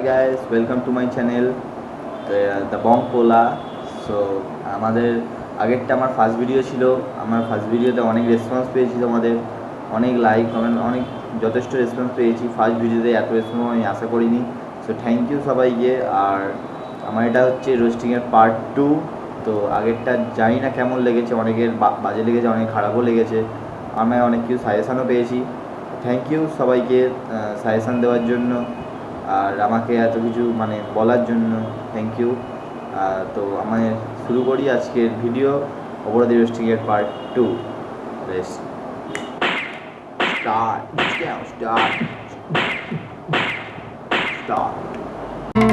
guys, welcome to my channel the Bong Pola. So আমাদের আগেরটা আমার ফার্স্ট ভিডিও ছিল। আমার ফার্স্ট ভিডিওতে অনেক রেসপন্স পেয়েছি, তোমাদের অনেক লাইক কমেন্ট অনেক যথেষ্ট রেসপন্স পেয়েছি। ফার্স্ট ভিডিওতে এত রেসপন্স আমি আশা করিনি। সো থ্যাংক ইউ সবাইকে। আর আমার এটা হচ্ছে রোস্টিংয়ের পার্ট 2। তো আগেরটা জানি না কেমন লেগেছে, অনেকের বাজে লেগেছে, অনেক খারাপও লেগেছে। আমি অনেক কিছু সাজেশানও পেয়েছি। থ্যাংক ইউ সবাইকে সাজেশান দেওয়ার জন্য আর আমাকে এত কিছু বলার জন্য থ্যাংক ইউ। তো আমি শুরু করি আজকের ভিডিও অপরাধী রোস্টিংয়ের পার্ট 2।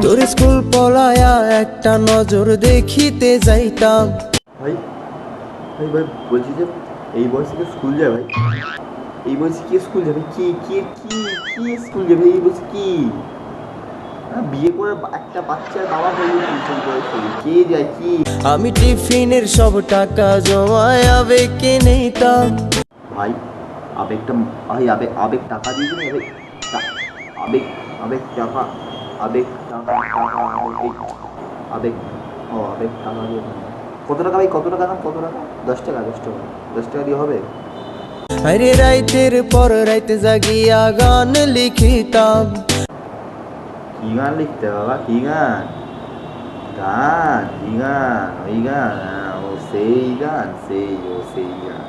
তোর স্কুল পলায়া একটা নজর দেখিতে যাইতাম। ভাই ভাই ভাই বলছি যে এই বয়সে কি স্কুল যাবে? ভাই এই বয়সে কি স্কুল যাবে? কি কি কি কি স্কুল যাবে এই বয়সে? কি বিয়ে করে একটা বাচ্চার বাবা হয়ে গেছে বয়সে, কে যায় কি? আমি টিফিনের সব টাকা জমায় আবেগে নিতাম। ভাই আবেগটা ভাই আবেগ টাকা দিয়ে দিন ভাই। আবেগ আবেগ টাকা আবেগ টাকা আবেগ আবেগ টাকা দিয়ে কত টাকা ভাই? কত টাকা? 10 টাকা 10 টাকা দিয়ে হবে? আরে রাইতের পর রাইতে জাগিয়া গান লিখিতাম। কি গান লিখতে বাবা? কি গান? কি গান? ওই গান? ও সেই গান, সেই গান।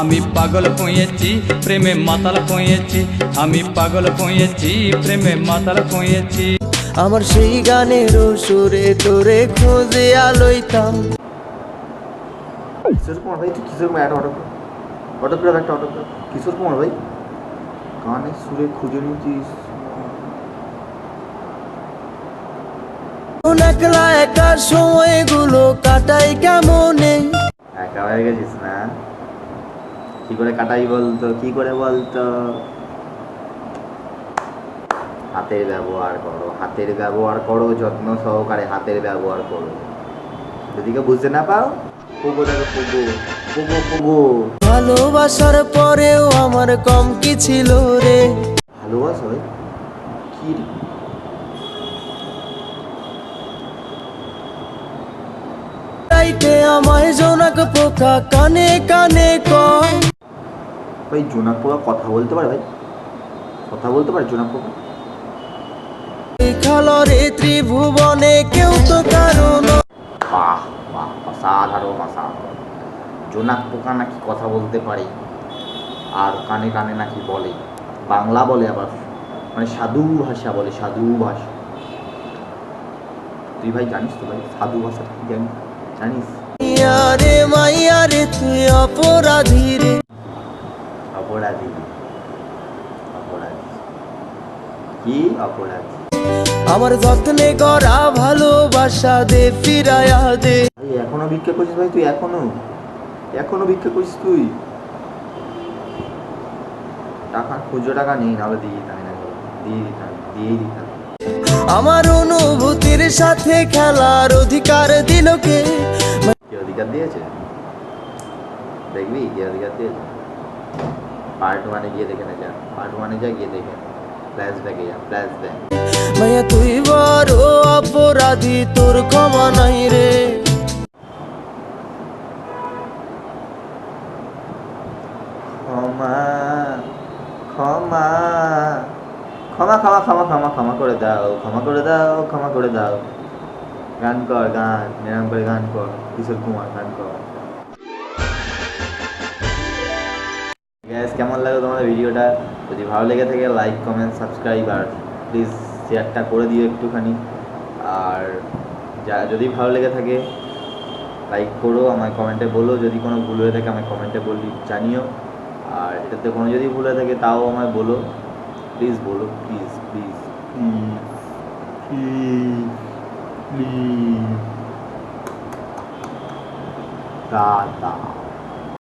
আমি পাগল হয়েছি প্রেমে মাতাল হয়েছি, আমি পাগল হয়েছি প্রেমে মাতাল হয়েছি। আমার সেই গানের সুরে তোরে খুঁজে আলইতাম। কিশোর কুমার ভাই, তুই কিশোর কুমার একটা অটোগ্রাফ একটা অটোগ্রাফ। কিশোর কুমার ভাই গানের সুরে খুঁজে নিয়েছিস? একলা একা সময়গুলো কাটাই কেমনে। একা হয়ে গেছিস না? কি করে কাটাই বলতো? কি করে বলতো? হাতের ব্যবহার করো, যত্ন সহকারে হাতের ব্যবহার করো। যদি কেউ বুঝতে না পাও, পুগো দেখো, পুগো। ভালোবাসার পরেও আমার কম কি ছিল রে। ভালোবাসা ভাই কি রে? রাইতে আমায় জোনাক পোকা কানে কানে কয়। ভাই জোনাক পোকা কথা বলতে পারে? ভাই কথা বলতে পারে জোনাক পোকা? খালরে ত্রিভুবনে কেউ তো কারণ। বাহ বাহ, অসাধারণ। জোনাক পোকা নাকি কথা বলতে পারে আর কানে কানে নাকি বলে, বাংলা বলে, আবার সাধু ভাষা বলে, সাধু ভাষা। তুই ভাই জানিস তো ভাই সাধু ভাষা কি জানিস? রে মাইয়া রে তুই অপরাধী রে। অপরাধী কি অপরাধী? আমার যত্নে গড়া ভালোবাসা দে ফিরায়া দে। ভাই এখনো ভিক্ষা করছিস? ভাই তুই এখনো ভিক্ষা করছিস তুই? টাকা খুচরো টাকা নেই, নাহলে দিয়ে দিতাম। আমার অনুভূতির সাথে খেলার অধিকার দিল কে? কে অধিকার দিয়েছে? দেখবি কে অধিকার দিয়েছে? পার্ট 1-এ গিয়ে দেখে না, যা পার্ট 1-এ যা, গিয়ে দেখে ফ্ল্যাশব্যাকে যা, ফ্ল্যাশব্যাক। মাইয়া তুই বড় অপরাধী, তোর ক্ষমা নাই রে। ক্ষমা ক্ষমা ক্ষমা ক্ষমা ক্ষমা ক্ষমা ক্ষমা করে দাও, ক্ষমা করে দাও, ক্ষমা করে দাও। গান কর, গান নিরাম করে গান কর, কিশোর কুমার গান কর। গ্যাস কেমন লাগলো তোমাদের ভিডিওটা? যদি ভালো লেগে থাকে লাইক কমেন্ট সাবস্ক্রাইব আর প্লিজ শেয়ারটা করে দিও একটুখানি। আর যদি ভালো লেগে থাকে লাইক করো, আমায় কমেন্টে বলো। যদি কোনো ভুল হয়ে থাকে আমায় কমেন্টে জানিও। আর এটাতে কোনো যদি ভুল হয়ে থাকে তাও আমায় বলো, প্লিজ বলো, please please please please please. দাদা